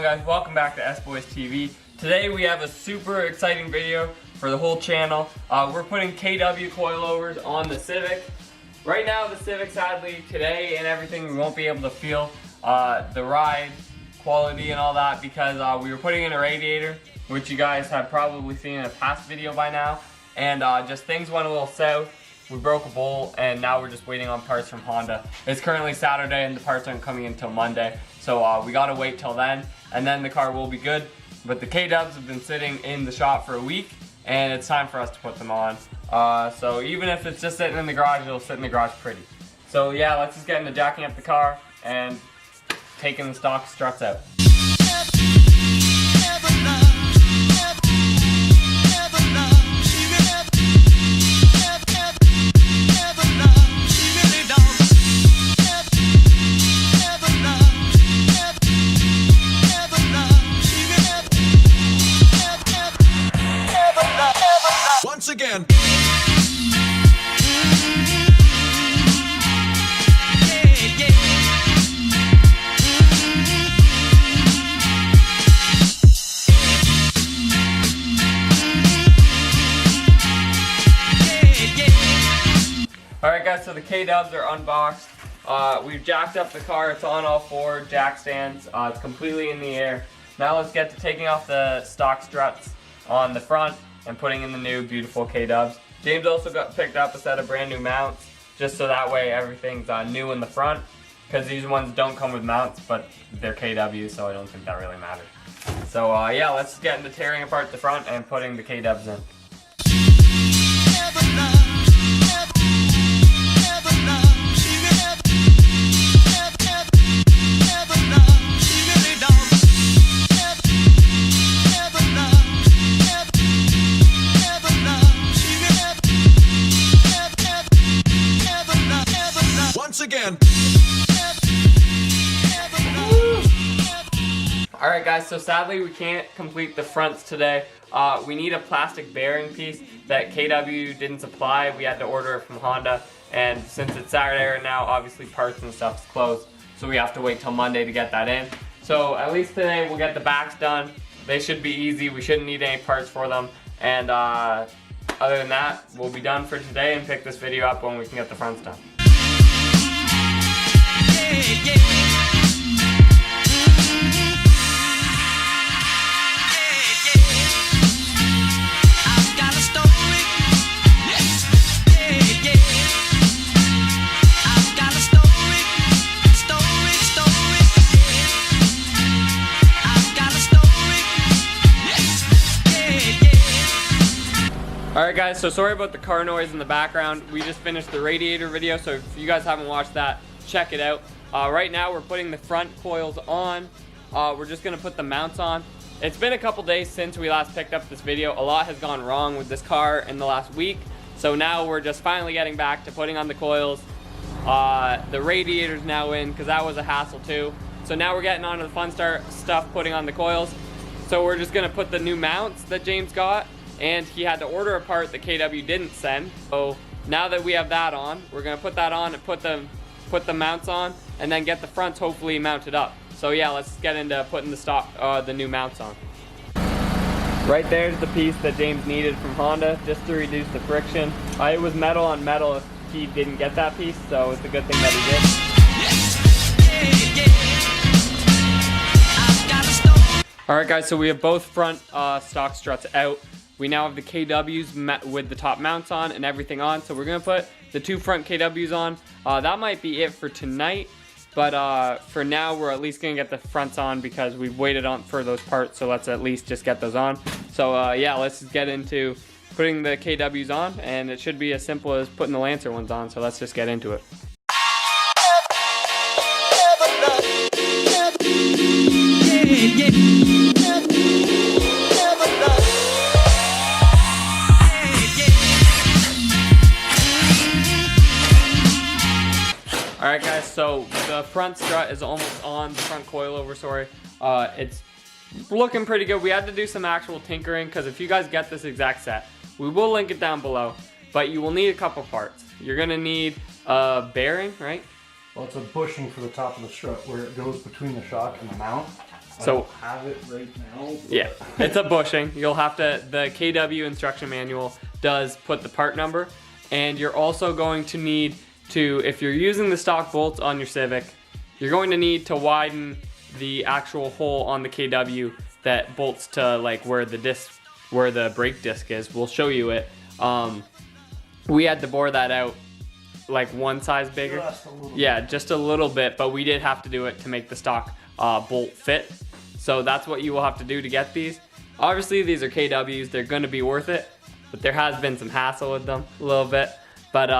on, guys? Welcome back to S-Boys TV. Today we have a super exciting video for the whole channel. We're putting KW coilovers on the Civic. Right now the Civic, sadly, today and everything, we won't be able to feel the ride quality and all that because we were putting in a radiator, which you guys have probably seen in a past video by now, and just things went a little south. We broke a bolt and now we're just waiting on parts from Honda. It's currently Saturday and the parts aren't coming until Monday, so we gotta wait till then, and then the car will be good. But the K-dubs have been sitting in the shop for a week and it's time for us to put them on. So even if it's just sitting in the garage, it'll sit in the garage pretty. So yeah, let's just get into jacking up the car and taking the stock struts out. Once again. Alright guys, so the K-dubs are unboxed. We've jacked up the car, it's on all four jack stands, it's completely in the air. Now let's get to taking off the stock struts on the front and putting in the new beautiful K-dubs. James also picked up a set of brand new mounts, just so that way everything's new in the front, because these ones don't come with mounts, but they're KW, so I don't think that really matters. So yeah, let's get into tearing apart the front and putting the K-dubs in. Again. Alright guys, so sadly we can't complete the fronts today. We need a plastic bearing piece that KW didn't supply. We had to order it from Honda, and since it's Saturday right now, obviously parts and stuff's closed, so we have to wait till Monday to get that in. So at least today we'll get the backs done. They should be easy, we shouldn't need any parts for them, and other than that, we'll be done for today and pick this video up when we can get the fronts done. Alright guys, so sorry about the car noise in the background. We just finished the radiator video, so if you guys haven't watched that, check it out. Right now we're putting the front coils on. We're just going to put the mounts on. It's been a couple days since we last picked up this video. A lot has gone wrong with this car in the last week. So now we're just finally getting back to putting on the coils. The radiator's now in because that was a hassle too. So now we're getting on to the fun stuff, putting on the coils. So we're just going to put the new mounts that James got. And he had to order a part that KW didn't send. So now that we have that on, we're going to put that on and put the mounts on, and then get the fronts hopefully mounted up. So yeah, let's get into putting the new mounts on. Right there's the piece that James needed from Honda, just to reduce the friction. It was metal on metal if he didn't get that piece, so it's a good thing that he did. Alright guys, so we have both front stock struts out. We now have the KWs with the top mounts on and everything on, so we're going to put the two front KWs on. That might be it for tonight, but for now we're at least going to get the fronts on because we've waited on for those parts, so let's at least just get those on. So yeah, let's just get into putting the KWs on, and it should be as simple as putting the Lancer ones on, so let's just get into it. Alright guys, so the front strut is almost on, the front coilover, sorry. It's looking pretty good. We had to do some actual tinkering because if you guys get this exact set, we will link it down below, but you will need a couple parts. You're gonna need a bearing, right? Well, it's a bushing for the top of the strut where it goes between the shock and the mount. So I have it right now. yeah, it's a bushing. You'll have to, the KW instruction manual does put the part number, and you're also going to need to, if you're using the stock bolts on your Civic, you're going to need to widen the actual hole on the KW that bolts to like where the disc, where the brake disc is. We'll show you it. We had to bore that out like one size bigger. Yeah, just a little bit, but we did have to do it to make the stock bolt fit. So that's what you will have to do to get these. Obviously these are KWs, they're gonna be worth it, but there has been some hassle with them a little bit, but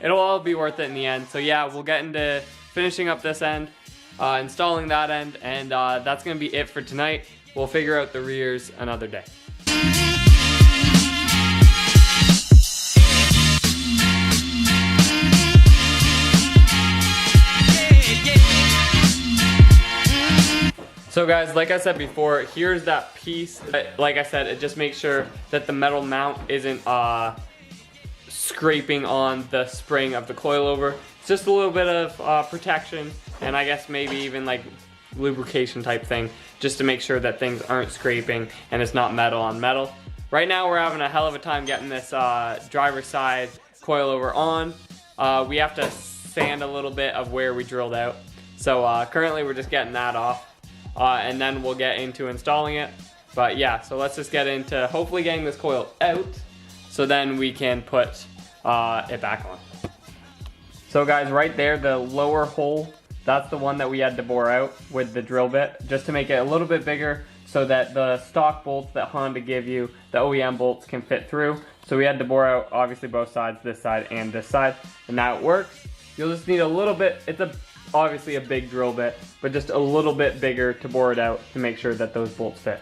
it'll all be worth it in the end. So yeah, we'll get into finishing up this end, installing that end, and that's gonna be it for tonight. We'll figure out the rears another day. So guys, like I said before, here's that piece. Like I said, it just makes sure that the metal mount isn't scraping on the spring of the coilover. It's just a little bit of protection, and I guess maybe even like lubrication type thing, just to make sure that things aren't scraping and it's not metal on metal. Right now we're having a hell of a time getting this driver's side coilover on. We have to sand a little bit of where we drilled out. So currently we're just getting that off. And then we'll get into installing it. But yeah, so let's just get into hopefully getting this coil out so then we can put it back on. So guys, right there, the lower hole, that's the one that we had to bore out with the drill bit, just to make it a little bit bigger so that the stock bolts that Honda give you, the OEM bolts, can fit through. So we had to bore out obviously both sides, this side and this side, and now it works. You'll just need a little bit, it's obviously a big drill bit, but just a little bit bigger to bore it out to make sure that those bolts fit.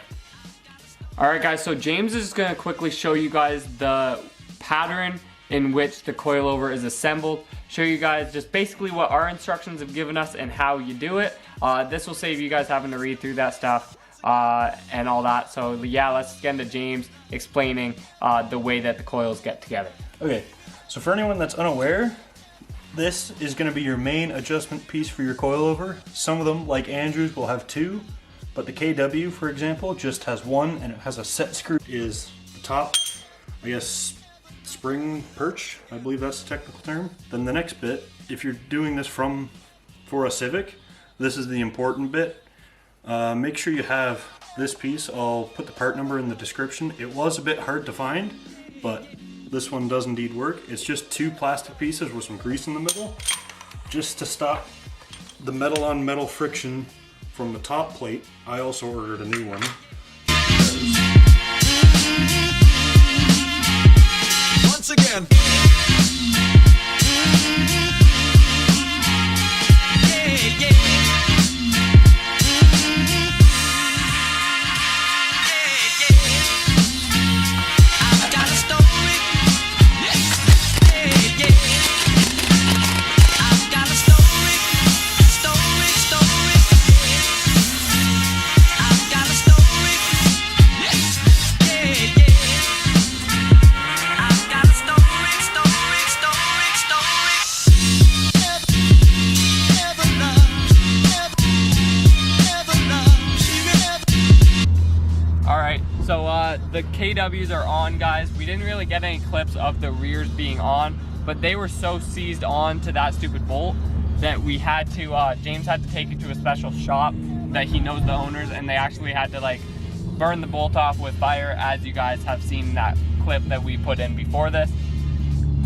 Alright guys, so James is going to quickly show you guys the pattern in which the coilover is assembled, show you guys just basically what our instructions have given us and how you do it. This will save you guys having to read through that stuff and all that. So yeah, let's get into James explaining the way that the coils get together. Okay, so for anyone that's unaware, this is going to be your main adjustment piece for your coilover. Some of them, like Andrew's, will have two, but the KW, for example, just has one, and it has a set screw. Is the top, I guess, spring perch, I believe that's the technical term. Then the next bit, if you're doing this for a Civic, this is the important bit. Make sure you have this piece. I'll put the part number in the description. It was a bit hard to find, but this one does indeed work. It's just two plastic pieces with some grease in the middle, just to stop the metal on metal friction from the top plate. I also ordered a new one. Once again. The KWs are on, guys. We didn't really get any clips of the rears being on, but they were so seized on to that stupid bolt that we had to, James had to take it to a special shop that he knows the owners, and they actually had to like burn the bolt off with fire, as you guys have seen that clip that we put in before this.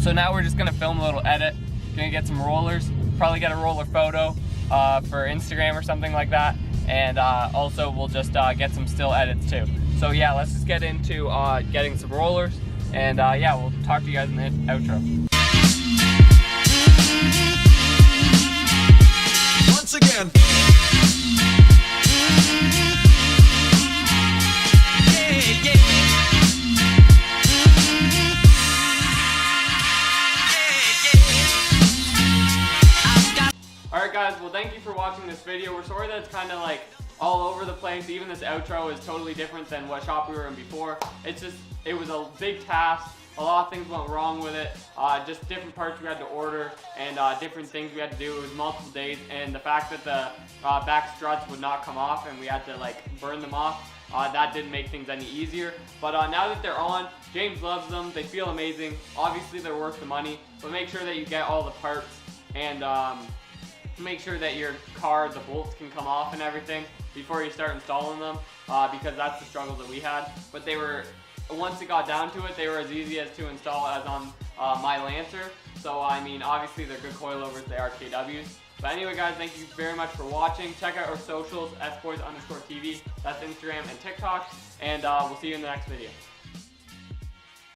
So now we're just gonna film a little edit, gonna get some rollers, probably get a roller photo for Instagram or something like that, and also we'll just get some still edits too. So yeah, let's just get into getting some rollers, and yeah, we'll talk to you guys in the outro. Once again. Alright guys, well thank you for watching this video. We're sorry that it's kind of like all over the place. Even this outro is totally different than what shop we were in before. It's just, it was a big task A lot of things went wrong with it. Just different parts we had to order and different things we had to do. It was multiple days, and the fact that the back struts would not come off and we had to like burn them off, that didn't make things any easier. But now that they're on, James loves them. They feel amazing. Obviously they're worth the money, but make sure that you get all the parts and make sure that your car, the bolts can come off and everything before you start installing them, because that's the struggle that we had. But they were, once it got down to it, they were as easy as to install as on my Lancer. So I mean, obviously they're good coilovers, they are KWs. But anyway guys, thank you very much for watching. Check out our socials, sboys_TV. That's Instagram and TikTok. And we'll see you in the next video.